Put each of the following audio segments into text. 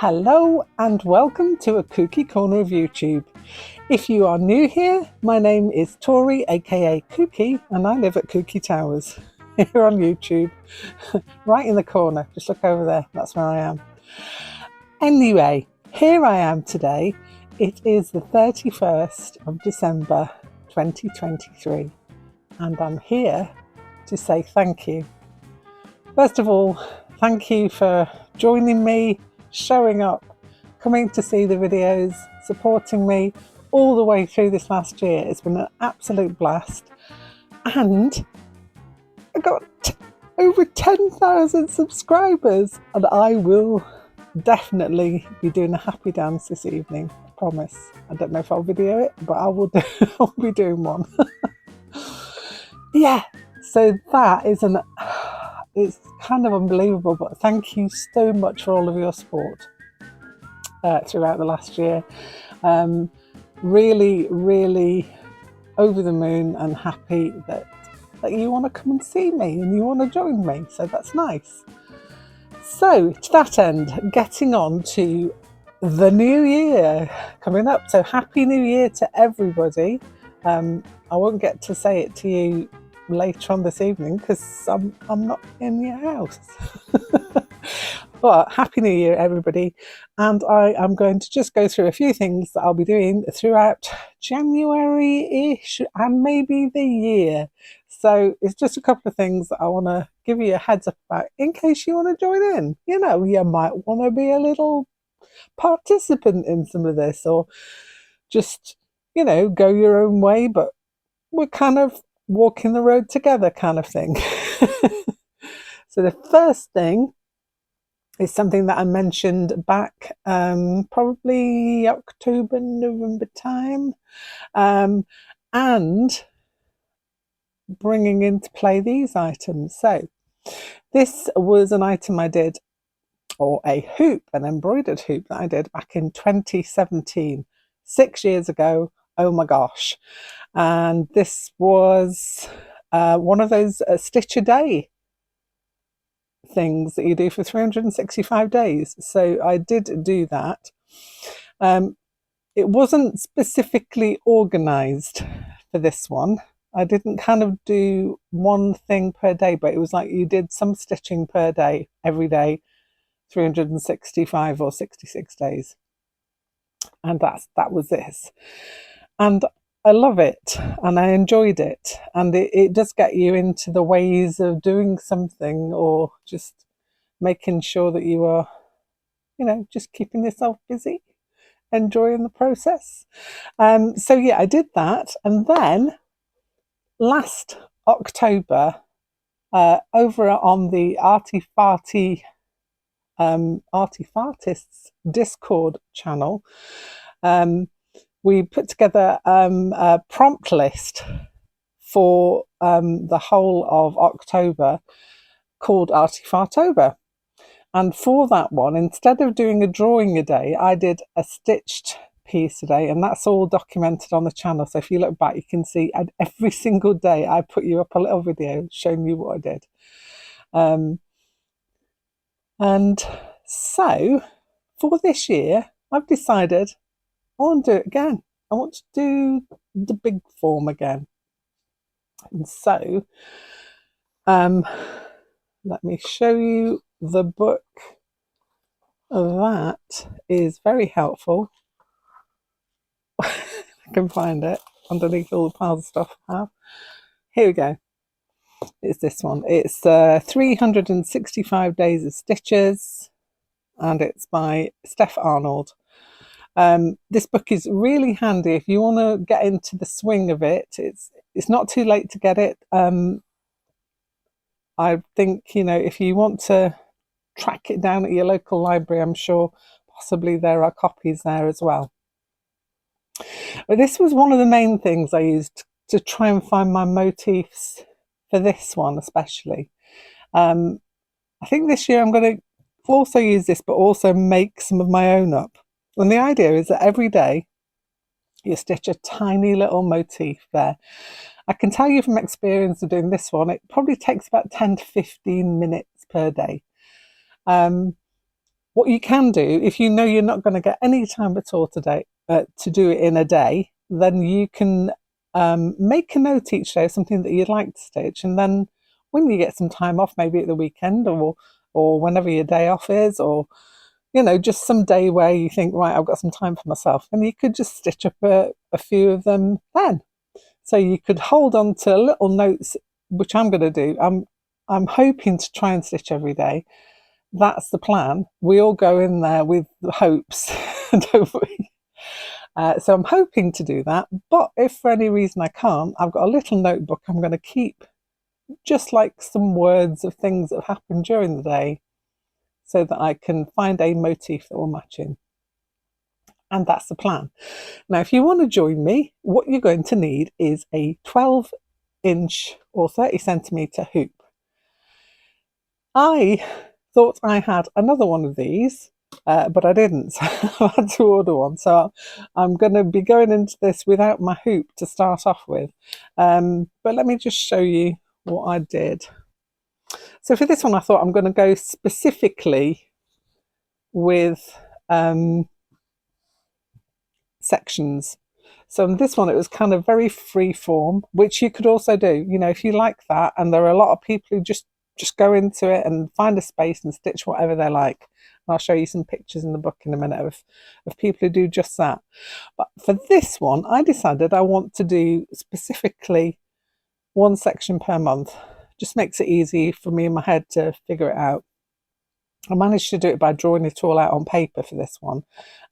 Hello and welcome to a Kooky Corner of YouTube. If you are new here, my name is Tori, aka Kooky, and I live at Kooky Towers here on YouTube, right in the corner. Just look over there, that's where I am. Anyway, here I am today. It is the 31st of December 2023, and I'm here to say thank you. First of all, thank you for joining me, showing up, coming to see the videos, supporting me all the way through this last year. It's been an absolute blast. And I got over 10,000 subscribers, and I will definitely be doing a happy dance this evening, I promise. I don't know if I'll video it, but I'll be doing one. Yeah, so that is it's kind of unbelievable, but thank you so much for all of your support throughout the last year. Really over the moon and happy that you want to come and see me and you want to join me, so that's nice. So to that end, getting on to the new year coming up, so happy new year to everybody. I won't get to say it to you later on this evening because I'm not in your house. But happy new year everybody, and I am going to just go through a few things that I'll be doing throughout January-ish and maybe the year. So it's just a couple of things that I want to give you a heads up about in case you want to join in. You know, you might want to be a little participant in some of this, or just, you know, go your own way, but we're kind of walking the road together kind of thing. So the first thing is something that I mentioned back probably October, November time, and bringing into play these items. So this was an item I did, or a hoop, an embroidered hoop that I did back in 2017, 6 years ago. Oh my gosh. And this was one of those stitch a day things that you do for 365 days. So I did do that. It wasn't specifically organized for this one. I didn't kind of do one thing per day, but it was like you did some stitching per day, every day, 365 or 66 days. And that was this. And I love it and I enjoyed it, and it does get you into the ways of doing something, or just making sure that you are, you know, just keeping yourself busy, enjoying the process. So yeah, I did that, and then last October, over on the Artifartists Discord channel, we put together a prompt list for the whole of October called Artifartober. And for that one, instead of doing a drawing a day, I did a stitched piece a day, and that's all documented on the channel. So if you look back, you can see every single day I put you up a little video showing you what I did. And so for this year, I've decided I want to do it again. I want to do the big form again. And so let me show you the book. That is very helpful. I can find it underneath all the piles of stuff I have. Here we go. It's this one. It's 365 Days of Stitches, and it's by Steph Arnold. This book is really handy if you want to get into the swing of it. It's not too late to get it. I think, you know, if you want to track it down at your local library, I'm sure possibly there are copies there as well. But this was one of the main things I used to try and find my motifs for this one especially. I think this year I'm going to also use this, but also make some of my own up. And the idea is that every day you stitch a tiny little motif there. I can tell you from experience of doing this one, it probably takes about 10 to 15 minutes per day. What you can do, if you know you're not going to get any time at all today to do it in a day, then you can make a note each day of something that you'd like to stitch, and then when you get some time off, maybe at the weekend or whenever your day off is, or just some day where you think, right, I've got some time for myself, and you could just stitch up a few of them then. So you could hold on to little notes, which I'm going to do. I'm hoping to try and stitch every day. That's the plan. We all go in there with hopes, don't we? So I'm hoping to do that. But if for any reason I can't, I've got a little notebook I'm going to keep just like some words of things that have happened during the day, so that I can find a motif that will match in. And that's the plan. Now, if you want to join me, what you're going to need is a 12-inch or 30-centimetre hoop. I thought I had another one of these, but I didn't. So I had to order one. So I'm going to be going into this without my hoop to start off with. But let me just show you what I did. So for this one, I thought I'm going to go specifically with sections. So in this one, it was kind of very free form, which you could also do, if you like that. And there are a lot of people who just go into it and find a space and stitch whatever they like. And I'll show you some pictures in the book in a minute of people who do just that. But for this one, I decided I want to do specifically one section per month. Just makes it easy for me in my head to figure it out. I managed to do it by drawing it all out on paper for this one,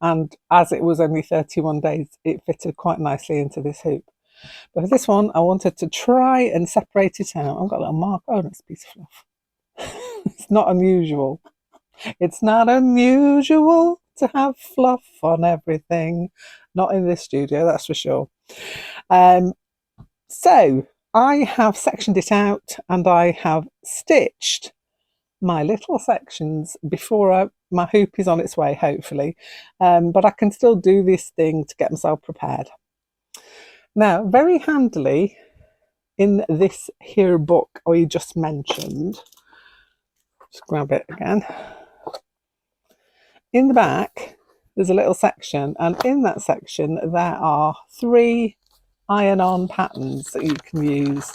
and as it was only 31 days, it fitted quite nicely into this hoop. But for this one, I wanted to try and separate it out. I've got a little mark. Oh, that's a piece of fluff. It's not unusual. It's not unusual to have fluff on everything. Not in this studio, that's for sure. So I have sectioned it out, and I have stitched my little sections before my hoop is on its way, hopefully. But I can still do this thing to get myself prepared. Now, very handily, in this here book I just mentioned, just grab it again. In the back, there's a little section, and in that section there are 3 iron-on patterns that you can use.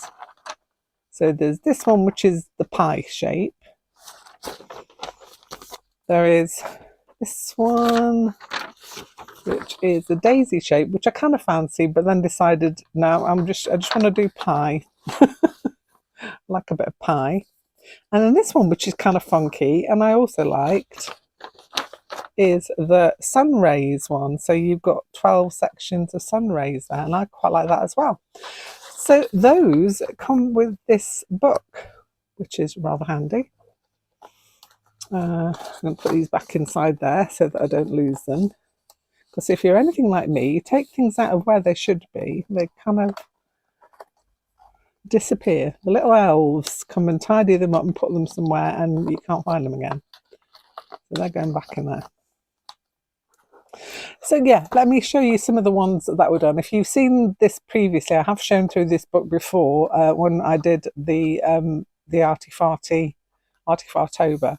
So there's this one, which is the pie shape. There is this one, which is the daisy shape, which I kind of fancy, but then decided, no, I just want to do pie. Like a bit of pie. And then this one, which is kind of funky, and I also liked, is the sun rays one. So you've got 12 sections of sun rays there, and I quite like that as well. So those come with this book, which is rather handy. I'm going to put these back inside there so that I don't lose them. Because if you're anything like me, you take things out of where they should be, they kind of disappear. The little elves come and tidy them up and put them somewhere, and you can't find them again. So they're going back in there. So yeah, let me show you some of the ones that were done. If you've seen this previously, I have shown through this book before when I did the Arty-Fartober.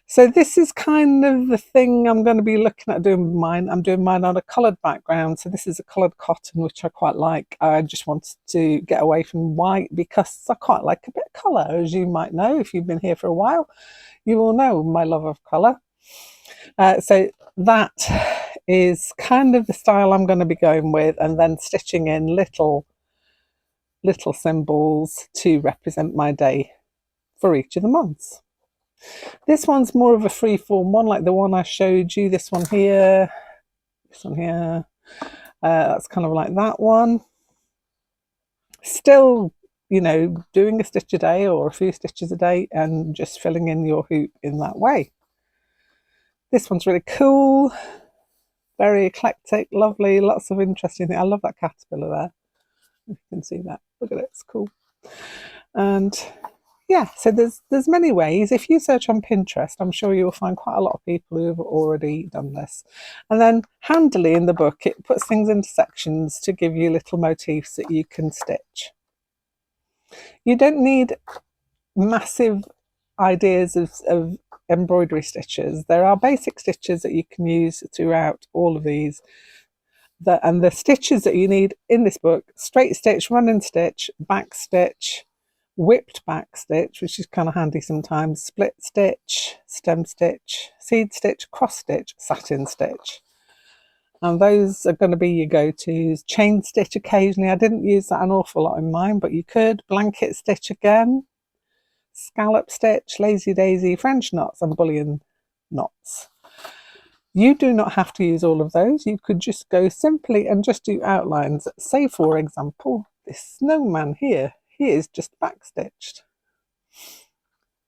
So this is kind of the thing I'm going to be looking at doing with mine. I'm doing mine on a coloured background. So this is a coloured cotton, which I quite like. I just wanted to get away from white because I quite like a bit of colour. As you might know, if you've been here for a while, you will know my love of colour. So that is kind of the style I'm going to be going with, and then stitching in little symbols to represent my day for each of the months. This one's more of a free-form one, like the one I showed you. This one here, that's kind of like that one. Still, doing a stitch a day or a few stitches a day and just filling in your hoop in that way. This one's really cool, very eclectic, lovely, lots of interesting things. I love that caterpillar there. If you can see that, look at it, it's cool. And yeah, so there's many ways. If you search on Pinterest, I'm sure you'll find quite a lot of people who have already done this. And then handily in the book, it puts things into sections to give you little motifs that you can stitch. You don't need massive ideas of embroidery stitches. There are basic stitches that you can use throughout all of these. And the stitches that you need in this book: straight stitch, running stitch, back stitch, whipped back stitch, which is kind of handy sometimes, split stitch, stem stitch, seed stitch, cross stitch, satin stitch. And those are going to be your go-tos. Chain stitch occasionally. I didn't use that an awful lot in mine, but you could. Blanket stitch again. Scallop stitch, lazy daisy, French knots, and bullion knots. You do not have to use all of those. You could just go simply and just do outlines. Say, for example, this snowman here, he is just backstitched.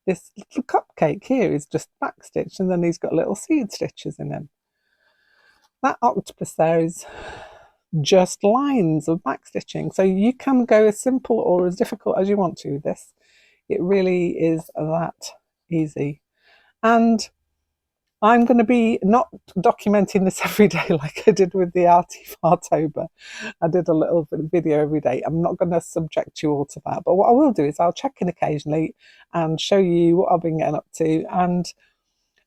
This little cupcake here is just backstitched, and then he's got little seed stitches in him. That octopus there is just lines of backstitching. So you can go as simple or as difficult as you want to with this. It really is that easy. And I'm going to be not documenting this every day like I did with the Arty Fartober. I did a little video every day. I'm not going to subject you all to that. But what I will do is I'll check in occasionally and show you what I've been getting up to. And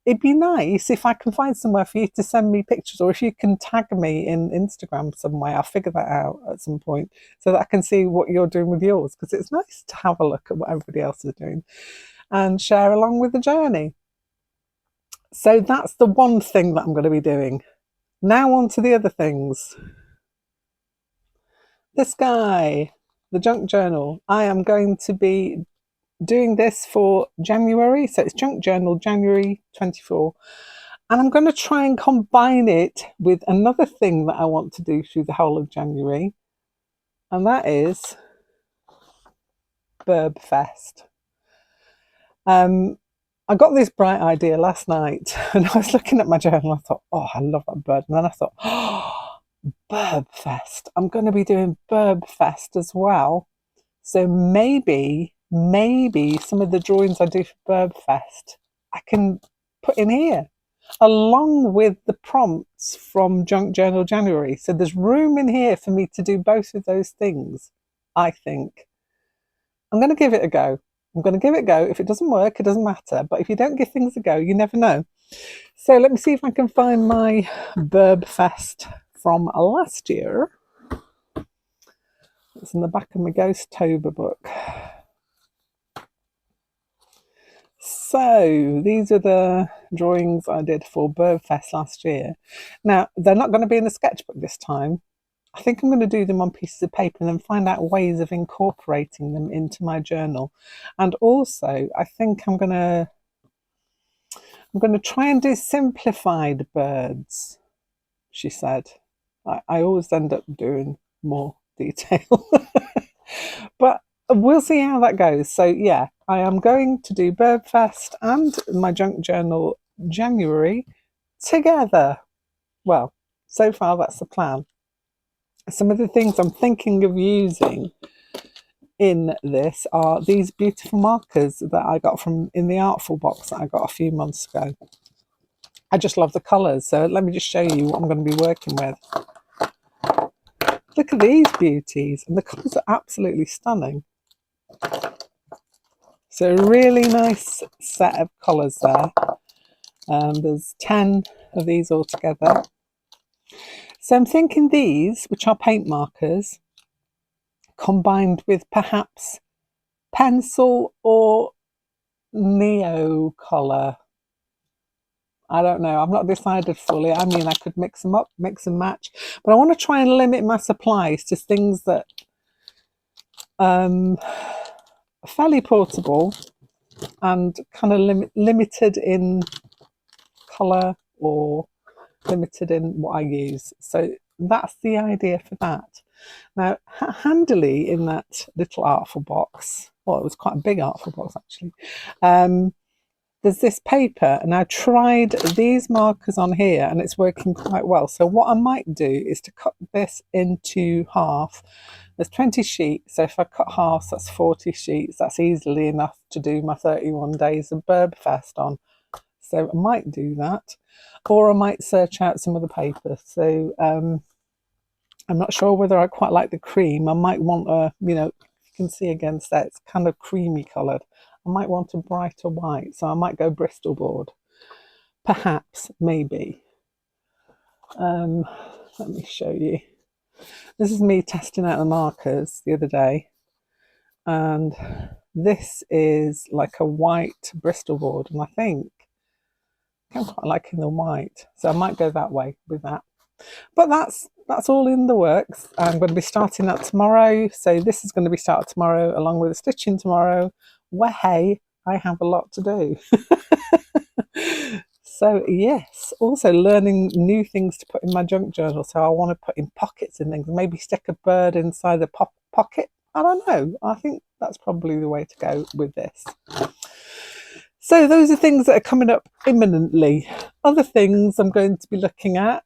it'd be nice if I can find somewhere for you to send me pictures, or if you can tag me in Instagram some way. I'll figure that out at some point so that I can see what you're doing with yours, because it's nice to have a look at what everybody else is doing and share along with the journey. So that's the one thing that I'm going to be doing. Now on to the other things. This guy, the junk journal. I am going to be doing this for January. So it's junk journal January 24. And I'm going to try and combine it with another thing that I want to do through the whole of January. And that is Burb Fest. I got this bright idea last night, and I was looking at my journal. I thought, oh, I love that bird. And then I thought, oh, Burb Fest. I'm going to be doing Burb Fest as well. So maybe some of the drawings I do for Burb Fest, I can put in here, along with the prompts from Junk Journal January. So there's room in here for me to do both of those things, I think. I'm going to give it a go. If it doesn't work, it doesn't matter. But if you don't give things a go, you never know. So let me see if I can find my Burb Fest from last year. It's in the back of my Ghost-tober book. So these are the drawings I did for Burb Fest last year. Now, they're not going to be in the sketchbook this time. I think I'm going to do them on pieces of paper and then find out ways of incorporating them into my journal. And also, I think I'm going to try and do simplified birds, she said. I always end up doing more detail. But we'll see how that goes. So yeah, I am going to do Burb Fest and my junk journal January together. Well, so far that's the plan. Some of the things I'm thinking of using in this are these beautiful markers that I got from in the Artful box that I got a few months ago. I just love the colours, so let me just show you what I'm going to be working with. Look at these beauties, and the colours are absolutely stunning. So a really nice set of colours there. There's 10 of these all together. So I'm thinking these, which are paint markers, combined with perhaps pencil or neo colour. I don't know. I've not decided fully. I mean, I could mix them up, mix and match, but I want to try and limit my supplies to things that are fairly portable and kind of limited in colour or limited in what I use. So that's the idea for that. Now, handily in that little Artful box, well, it was quite a big Artful box actually, there's this paper, and I tried these markers on here and it's working quite well. So what I might do is to cut this into half. There's 20 sheets, so if I cut half, that's 40 sheets. That's easily enough to do my 31 days of Burb Fest on. So I might do that, or I might search out some other paper. So I'm not sure whether I quite like the cream. I might want a, you know, you can see against that, it's kind of creamy coloured. I might want a brighter white, so I might go Bristol board. Perhaps, maybe. Let me show you. This is me testing out the markers the other day, and this is like a white Bristol board, and I think I'm quite liking the white, so I might go that way with that. But that's all in the works. I'm going to be starting that tomorrow, so this is going to be started tomorrow along with the stitching tomorrow. Where hey, I have a lot to do. So yes, also learning new things to put in my junk journal. So I want to put in pockets and things, maybe stick a bird inside the pocket. I don't know. I think that's probably the way to go with this. So those are things that are coming up imminently. Other things I'm going to be looking at.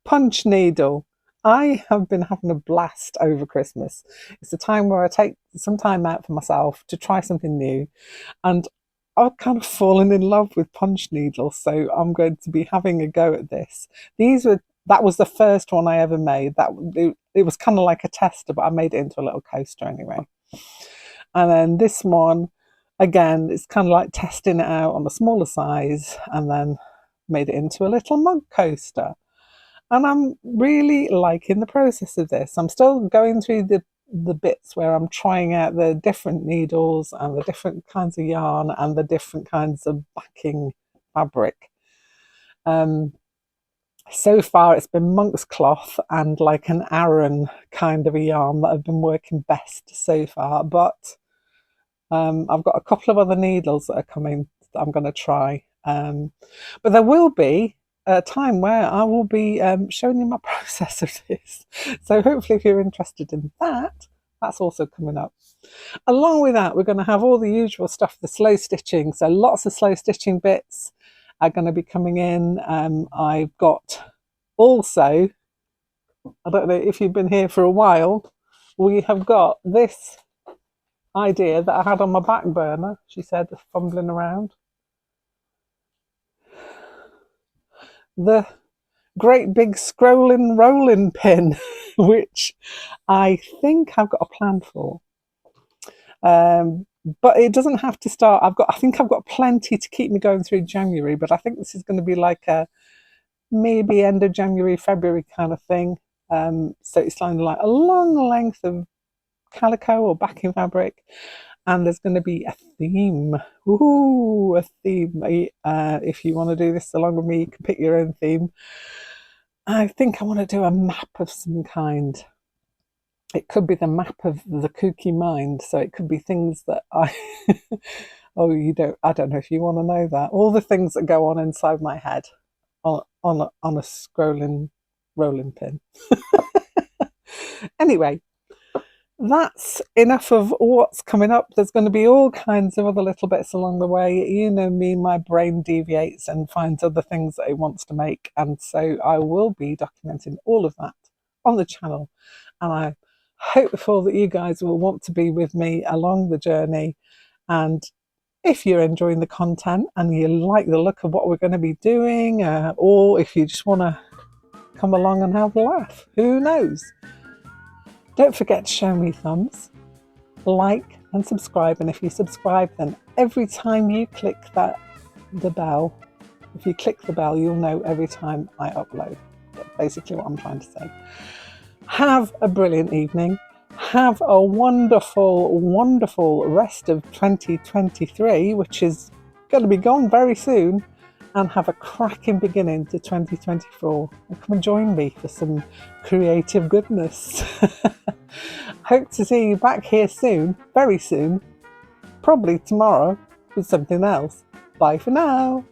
Punch needle. I have been having a blast over Christmas. It's a time where I take some time out for myself to try something new, and I've kind of fallen in love with punch needles, so I'm going to be having a go at this. That was the first one I ever made. It was kind of like a tester, but I made it into a little coaster anyway. And then this one, again, it's kind of like testing it out on a smaller size, and then made it into a little mug coaster. And I'm really liking the process of this. I'm still going through the bits where I'm trying out the different needles and the different kinds of yarn and the different kinds of backing fabric. So far it's been monk's cloth and like an Aran kind of a yarn that have been working best so far, but I've got a couple of other needles that are coming that I'm going to try. But there will be a time where I will be showing you my process of this. So hopefully if you're interested in that, that's also coming up. Along with that, we're going to have all the usual stuff, the slow stitching. So lots of slow stitching bits are going to be coming in. I've got also, I don't know if you've been here for a while, we have got this idea that I had on my back burner, she said, fumbling around. The great big scrolling rolling pin, which I think I've got a plan for. But it doesn't have to start. I think I've got plenty to keep me going through January, but I think this is going to be like a maybe end of January, February kind of thing. So it's kind of like a long length of calico or backing fabric, and there's going to be a theme. Ooh, a theme. If you want to do this along with me, you can pick your own theme. I think I want to do a map of some kind. It could be the map of the kooky mind, so it could be things that I I don't know if you want to know that. All the things that go on inside my head on a scrolling rolling pin. Anyway, that's enough of what's coming up. There's going to be all kinds of other little bits along the way. You know me, my brain deviates and finds other things that it wants to make, and so I will be documenting all of that on the channel, and I'm hopeful that you guys will want to be with me along the journey. And if you're enjoying the content and you like the look of what we're going to be doing, or if you just want to come along and have a laugh, who knows? Don't forget to show me thumbs, like and subscribe. And if you subscribe, then every time you click the bell, if you click the bell, you'll know every time I upload. That's basically what I'm trying to say. Have a brilliant evening. Have a wonderful, wonderful rest of 2023, which is going to be gone very soon. And have a cracking beginning to 2024. And come and join me for some creative goodness. Hope to see you back here soon, very soon, probably tomorrow, with something else. Bye for now.